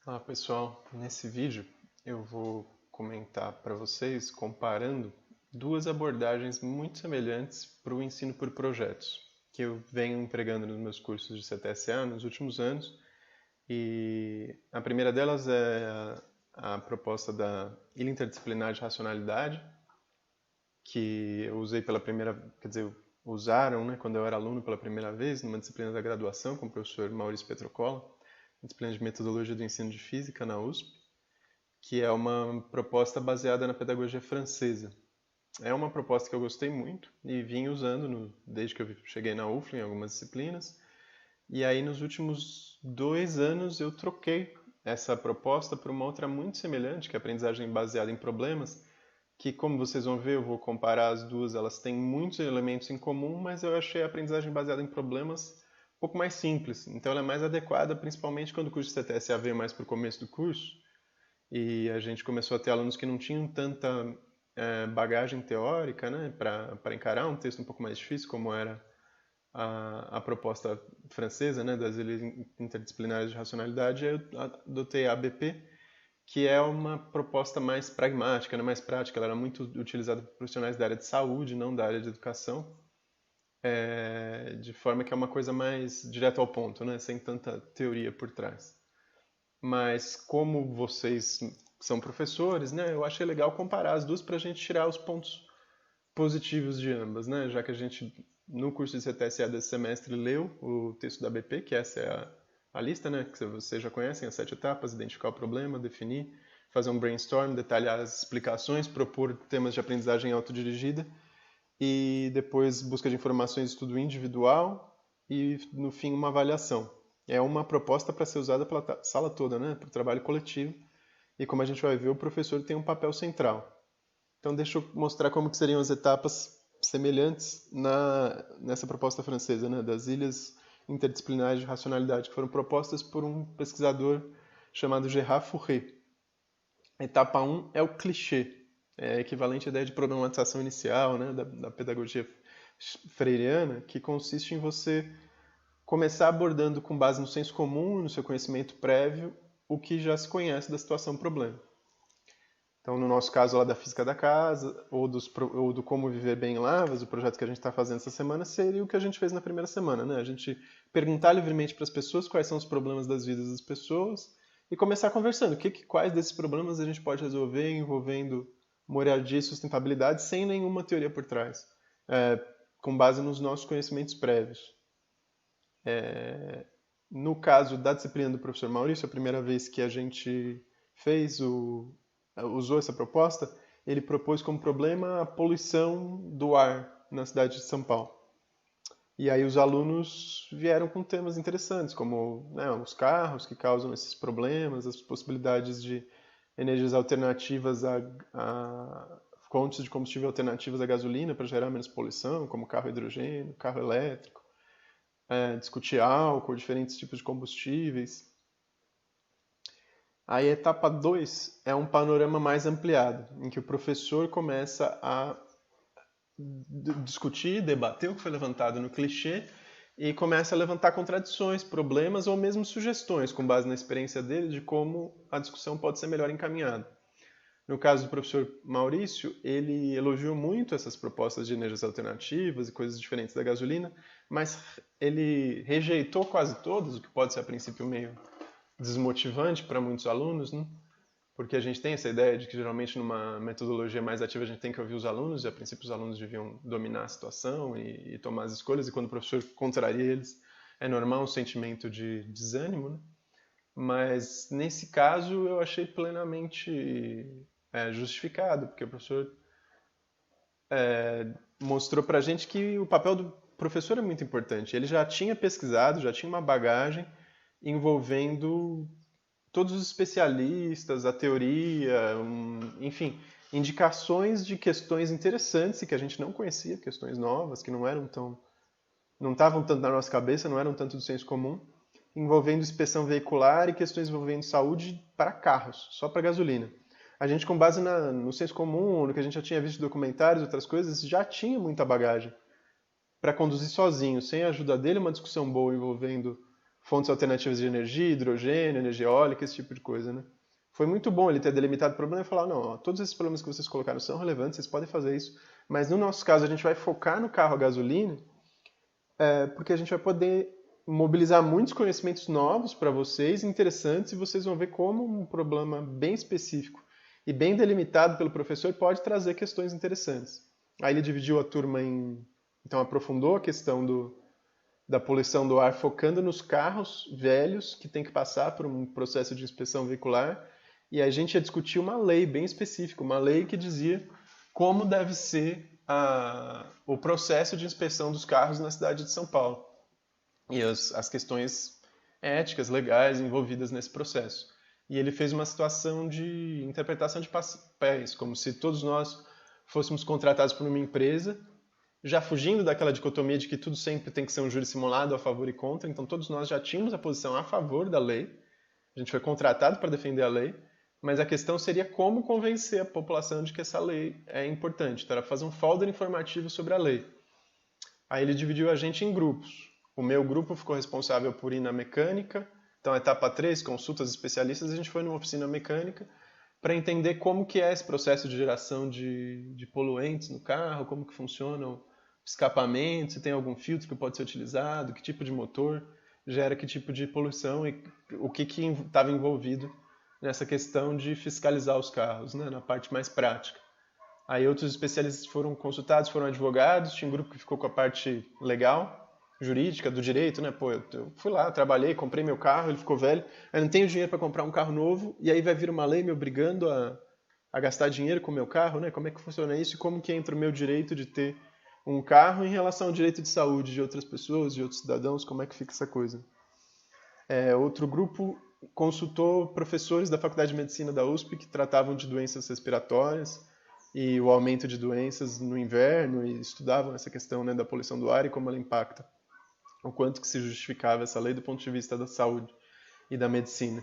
Olá pessoal, nesse vídeo eu vou comentar para vocês comparando duas abordagens muito semelhantes para o ensino por projetos, que eu venho empregando nos meus cursos de CTSA nos últimos anos. E a primeira delas é a proposta da ilha interdisciplinar de racionalidade, que eu usei pela primeira, quer dizer, usaram, né, quando eu era aluno pela primeira vez numa disciplina da graduação com o professor Maurício Petrocola, disciplina de metodologia do ensino de física na USP, que é uma proposta baseada na pedagogia francesa. É uma proposta que eu gostei muito e vim usando desde que eu cheguei na UFLA em algumas disciplinas. E aí nos últimos 2 anos eu troquei essa proposta por uma outra muito semelhante, que é a aprendizagem baseada em problemas, que como vocês vão ver, eu vou comparar as duas, elas têm muitos elementos em comum, mas eu achei a aprendizagem baseada em problemas um pouco mais simples. Então ela é mais adequada, principalmente quando o curso de CTSA veio mais para o começo do curso, e a gente começou a ter alunos que não tinham tanta bagagem teórica, né, para encarar um texto um pouco mais difícil, como era a proposta francesa, né, das ilhas interdisciplinares de racionalidade. Eu adotei a ABP, que é uma proposta mais pragmática, né, mais prática. Ela era muito utilizada por profissionais da área de saúde, não da área de educação, de forma que é uma coisa mais direto ao ponto, né, sem tanta teoria por trás. Mas como vocês são professores, né, eu achei legal comparar as duas para a gente tirar os pontos positivos de ambas, né? Já que a gente no curso de CTSA desse semestre leu o texto da BP, que essa é a lista, né, que vocês já conhecem, as 7 etapas: identificar o problema, definir, fazer um brainstorm, detalhar as explicações, propor temas de aprendizagem autodirigida e depois busca de informações, estudo individual e no fim uma avaliação. É uma proposta para ser usada pela sala toda, né, para o trabalho coletivo. E como a gente vai ver, o professor tem um papel central. Então deixa eu mostrar como que seriam as etapas semelhantes nessa proposta francesa, né, das ilhas interdisciplinares de racionalidade, que foram propostas por um pesquisador chamado Gerard Fourré. A etapa 1 é o clichê, é equivalente à ideia de problematização inicial, né, da pedagogia freiriana, que consiste em você começar abordando com base no senso comum, no seu conhecimento prévio, o que já se conhece da situação problema. Então, no nosso caso lá da física da casa, ou do como viver bem em Lavras, o projeto que a gente está fazendo essa semana, seria o que a gente fez na primeira semana, né? A gente perguntar livremente para as pessoas quais são os problemas das vidas das pessoas e começar conversando. Quais desses problemas a gente pode resolver envolvendo moradia e sustentabilidade sem nenhuma teoria por trás, com base nos nossos conhecimentos prévios. No caso da disciplina do professor Maurício, a primeira vez que a gente usou essa proposta, ele propôs como problema a poluição do ar na cidade de São Paulo. E aí os alunos vieram com temas interessantes, como, né, os carros que causam esses problemas, as possibilidades de energias alternativas a fontes de combustível alternativas à gasolina para gerar menos poluição, como carro hidrogênio, carro elétrico, discutir álcool, diferentes tipos de combustíveis. Aí a etapa 2 é um panorama mais ampliado, em que o professor começa a discutir, debater o que foi levantado no clichê e começa a levantar contradições, problemas ou mesmo sugestões, com base na experiência dele, de como a discussão pode ser melhor encaminhada. No caso do professor Maurício, ele elogiou muito essas propostas de energias alternativas e coisas diferentes da gasolina, mas ele rejeitou quase todas, o que pode ser a princípio meio desmotivante para muitos alunos, né? Porque a gente tem essa ideia de que geralmente numa metodologia mais ativa a gente tem que ouvir os alunos, e a princípio os alunos deviam dominar a situação e tomar as escolhas, e quando o professor contraria eles, é normal um sentimento de desânimo, né? Mas nesse caso eu achei plenamente justificado, porque o professor mostrou pra gente que o papel do professor é muito importante. Ele já tinha pesquisado, já tinha uma bagagem envolvendo todos os especialistas, a teoria, enfim, indicações de questões interessantes e que a gente não conhecia, questões novas, que não estavam tanto na nossa cabeça, não eram tanto do senso comum, envolvendo inspeção veicular e questões envolvendo saúde para carros, só para gasolina. A gente, com base no senso comum, no que a gente já tinha visto em documentários, outras coisas, já tinha muita bagagem para conduzir sozinho, sem a ajuda dele, uma discussão boa envolvendo fontes alternativas de energia, hidrogênio, energia eólica, esse tipo de coisa, né? Foi muito bom ele ter delimitado o problema e falar, não, ó, todos esses problemas que vocês colocaram são relevantes, vocês podem fazer isso, mas no nosso caso a gente vai focar no carro a gasolina, porque a gente vai poder mobilizar muitos conhecimentos novos para vocês, interessantes, e vocês vão ver como um problema bem específico e bem delimitado pelo professor pode trazer questões interessantes. Aí ele dividiu a turma em... Então aprofundou a questão da poluição do ar, focando nos carros velhos que tem que passar por um processo de inspeção veicular. E a gente ia discutir uma lei bem específica, uma lei que dizia como deve ser o processo de inspeção dos carros na cidade de São Paulo. E as questões éticas, legais envolvidas nesse processo. E ele fez uma situação de interpretação de papéis, como se todos nós fôssemos contratados por uma empresa, já fugindo daquela dicotomia de que tudo sempre tem que ser um júri simulado a favor e contra. Então todos nós já tínhamos a posição a favor da lei, a gente foi contratado para defender a lei, mas a questão seria como convencer a população de que essa lei é importante. Então era fazer um folder informativo sobre a lei. Aí ele dividiu a gente em grupos. O meu grupo ficou responsável por ir na mecânica. Então, etapa 3, consultas especialistas, a gente foi numa oficina mecânica para entender como que é esse processo de geração de poluentes no carro, como que funciona o escapamento, se tem algum filtro que pode ser utilizado, que tipo de motor gera que tipo de poluição e o que estava envolvido nessa questão de fiscalizar os carros, né, na parte mais prática. Aí outros especialistas foram consultados, foram advogados, tinha um grupo que ficou com a parte legal, jurídica, do direito, né? Pô, eu fui lá, trabalhei, comprei meu carro, ele ficou velho, eu não tenho dinheiro para comprar um carro novo, e aí vai vir uma lei me obrigando a gastar dinheiro com o meu carro, né? Como é que funciona isso e como que entra o meu direito de ter um carro em relação ao direito de saúde de outras pessoas, de outros cidadãos, como é que fica essa coisa? Outro grupo consultou professores da Faculdade de Medicina da USP que tratavam de doenças respiratórias e o aumento de doenças no inverno e estudavam essa questão, né, da poluição do ar e como ela impacta, o quanto que se justificava essa lei do ponto de vista da saúde e da medicina.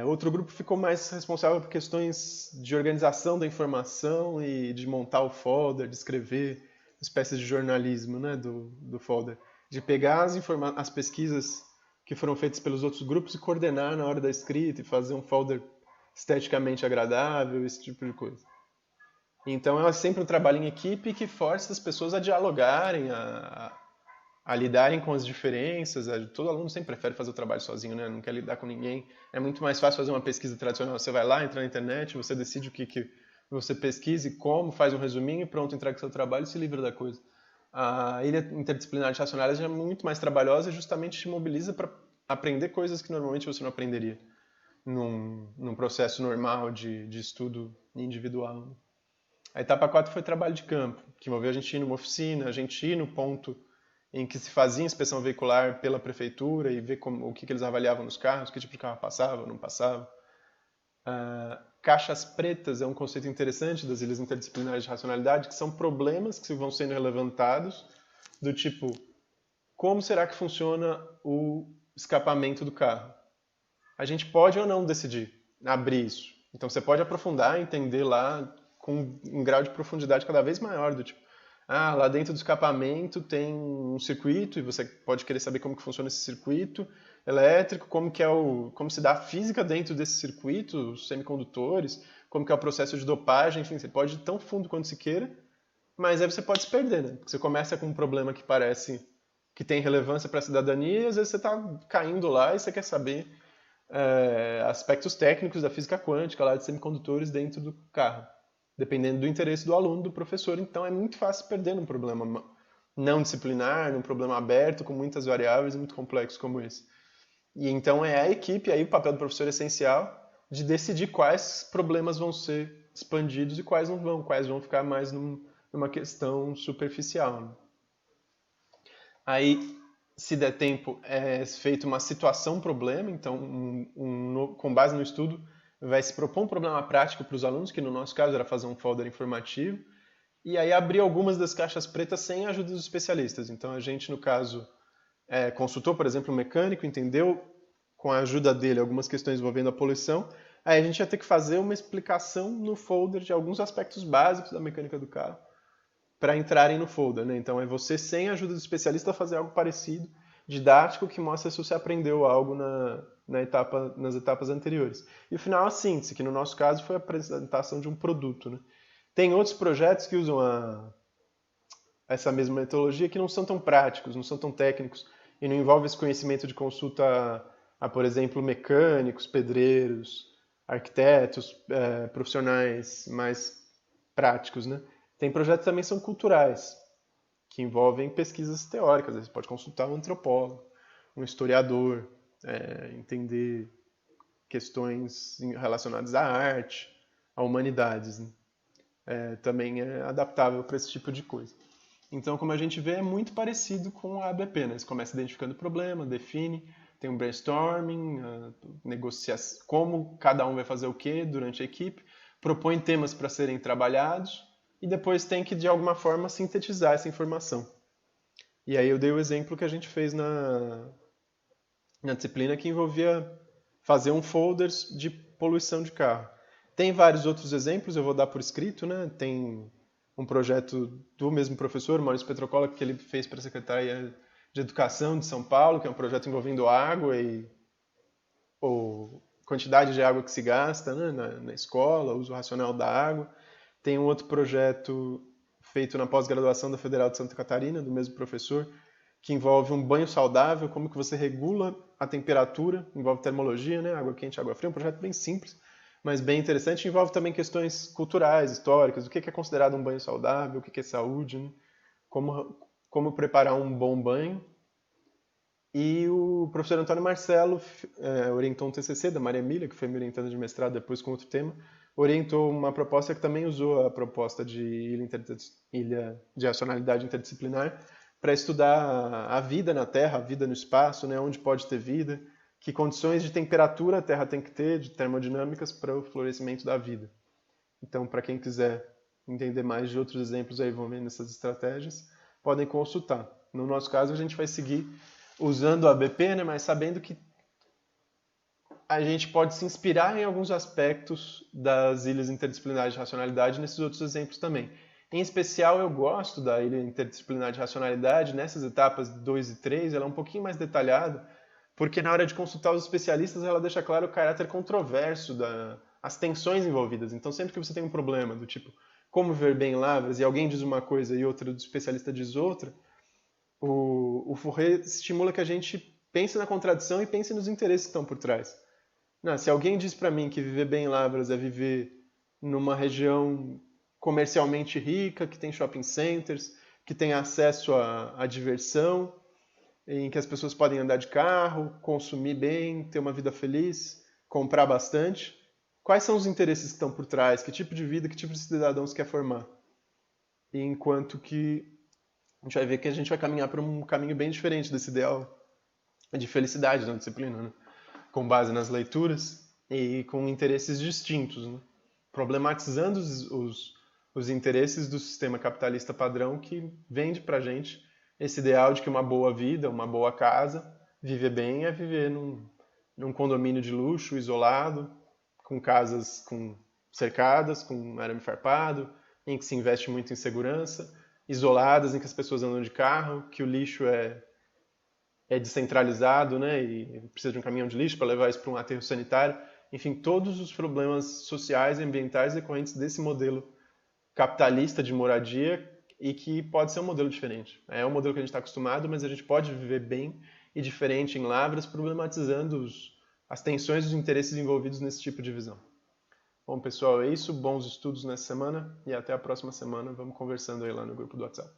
Outro grupo ficou mais responsável por questões de organização da informação e de montar o folder, de escrever espécies de jornalismo, né, do folder, de pegar as pesquisas que foram feitas pelos outros grupos e coordenar na hora da escrita e fazer um folder esteticamente agradável, esse tipo de coisa. Então é sempre um trabalho em equipe que força as pessoas a dialogarem, a lidarem com as diferenças. Todo aluno sempre prefere fazer o trabalho sozinho, né? Não quer lidar com ninguém. É muito mais fácil fazer uma pesquisa tradicional. Você vai lá, entra na internet, você decide o que você pesquisa e como, faz um resuminho e pronto, entrega o seu trabalho e se livra da coisa. A ilha interdisciplinar de racionalidade é muito mais trabalhosa e justamente te mobiliza para aprender coisas que normalmente você não aprenderia num processo normal de estudo individual. A etapa 4 foi trabalho de campo, que envolveu a gente ir numa oficina, a gente ir no ponto em que se fazia inspeção veicular pela prefeitura e ver o que eles avaliavam nos carros, que tipo de carro passava, não passava. Caixas pretas é um conceito interessante das ilhas interdisciplinares de racionalidade, que são problemas que vão sendo levantados, do tipo, como será que funciona o escapamento do carro? A gente pode ou não decidir abrir isso. Então você pode aprofundar, entender lá com um grau de profundidade cada vez maior, do tipo, lá dentro do escapamento tem um circuito e você pode querer saber como que funciona esse circuito elétrico, como se dá a física dentro desse circuito, os semicondutores, como que é o processo de dopagem, enfim, você pode ir tão fundo quanto se queira, mas aí você pode se perder, né? Porque você começa com um problema que parece que tem relevância para a cidadania e às vezes você está caindo lá e você quer saber aspectos técnicos da física quântica lá de semicondutores dentro do carro, dependendo do interesse do aluno, do professor. Então é muito fácil perder num problema não disciplinar, num problema aberto com muitas variáveis e muito complexo como esse. E então é a equipe, aí o papel do professor é essencial, de decidir quais problemas vão ser expandidos e quais vão ficar mais numa questão superficial, né? Aí, se der tempo, é feita uma situação-problema, então, com base no estudo, vai se propor um problema prático para os alunos, que no nosso caso era fazer um folder informativo, e aí abrir algumas das caixas pretas sem a ajuda dos especialistas. Então, a gente, no caso, consultou, por exemplo, um mecânico, entendeu, com a ajuda dele, algumas questões envolvendo a poluição, aí a gente ia ter que fazer uma explicação no folder de alguns aspectos básicos da mecânica do carro, para entrarem no folder, né? Então é você, sem a ajuda do especialista, fazer algo parecido, didático que mostra se você aprendeu algo nas etapas anteriores. E o final, a síntese, que no nosso caso foi a apresentação de um produto, né? Tem outros projetos que usam essa mesma metodologia que não são tão práticos, não são tão técnicos e não envolve esse conhecimento de consulta por exemplo, mecânicos, pedreiros, arquitetos, profissionais mais práticos, né? Tem projetos que também são culturais, que envolvem pesquisas teóricas. Você pode consultar um antropólogo, um historiador, entender questões relacionadas à arte, a humanidades, né? Também é adaptável para esse tipo de coisa. Então, como a gente vê, é muito parecido com a ABP, né? Você começa identificando o problema, define, tem um brainstorming, negocia como cada um vai fazer o que durante a equipe, propõe temas para serem trabalhados e depois tem que, de alguma forma, sintetizar essa informação. E aí eu dei o exemplo que a gente fez na disciplina que envolvia fazer um folder de poluição de carro. Tem vários outros exemplos, eu vou dar por escrito, né? Tem um projeto do mesmo professor, Maurício Petrocola, que ele fez para a Secretaria de Educação de São Paulo, que é um projeto envolvendo água e quantidade de água que se gasta, né, na escola, uso racional da água. Tem um outro projeto feito na pós-graduação da Federal de Santa Catarina, do mesmo professor, que envolve um banho saudável, como que você regula a temperatura, envolve termologia, né, água quente, água fria, um projeto bem simples, mas bem interessante. Envolve também questões culturais, históricas, o que é considerado um banho saudável, o que é saúde, né? Como preparar um bom banho. E o professor Antônio Marcelo orientou um TCC da Maria Emília, que foi me orientando de mestrado depois com outro tema, orientou uma proposta que também usou a proposta de ilha de racionalidade interdisciplinar para estudar a vida na Terra, a vida no espaço, né, onde pode ter vida, que condições de temperatura a Terra tem que ter, de termodinâmicas, para o florescimento da vida. Então, para quem quiser entender mais de outros exemplos aí envolvendo essas estratégias, podem consultar. No nosso caso, a gente vai seguir usando a ABP, né, mas sabendo que a gente pode se inspirar em alguns aspectos das ilhas interdisciplinares de racionalidade nesses outros exemplos também. Em especial, eu gosto da ilha interdisciplinar de racionalidade, nessas etapas 2 e 3, ela é um pouquinho mais detalhada, porque na hora de consultar os especialistas, ela deixa claro o caráter controverso, as tensões envolvidas. Então, sempre que você tem um problema do tipo como viver bem em Lavras, e alguém diz uma coisa e outro especialista diz outra, o Fourier estimula que a gente pense na contradição e pense nos interesses que estão por trás. Não, se alguém diz para mim que viver bem em Lavras é viver numa região comercialmente rica, que tem shopping centers, que tem acesso à diversão, em que as pessoas podem andar de carro, consumir bem, ter uma vida feliz, comprar bastante, quais são os interesses que estão por trás? Que tipo de vida, que tipo de cidadãos quer formar? E enquanto que a gente vai ver que a gente vai caminhar para um caminho bem diferente desse ideal de felicidade na disciplina, né? Com base nas leituras e com interesses distintos, né? Problematizando os interesses do sistema capitalista padrão que vende para a gente esse ideal de que uma boa vida, uma boa casa, viver bem é viver num condomínio de luxo, isolado, com casas cercadas, com arame farpado, em que se investe muito em segurança, isoladas, em que as pessoas andam de carro, que o lixo é descentralizado, né, e precisa de um caminhão de lixo para levar isso para um aterro sanitário. Enfim, todos os problemas sociais e ambientais decorrentes desse modelo capitalista de moradia e que pode ser um modelo diferente. É um modelo que a gente está acostumado, mas a gente pode viver bem e diferente em Lavras, problematizando as tensões e os interesses envolvidos nesse tipo de visão. Bom, pessoal, é isso. Bons estudos nessa semana e até a próxima semana. Vamos conversando aí lá no grupo do WhatsApp.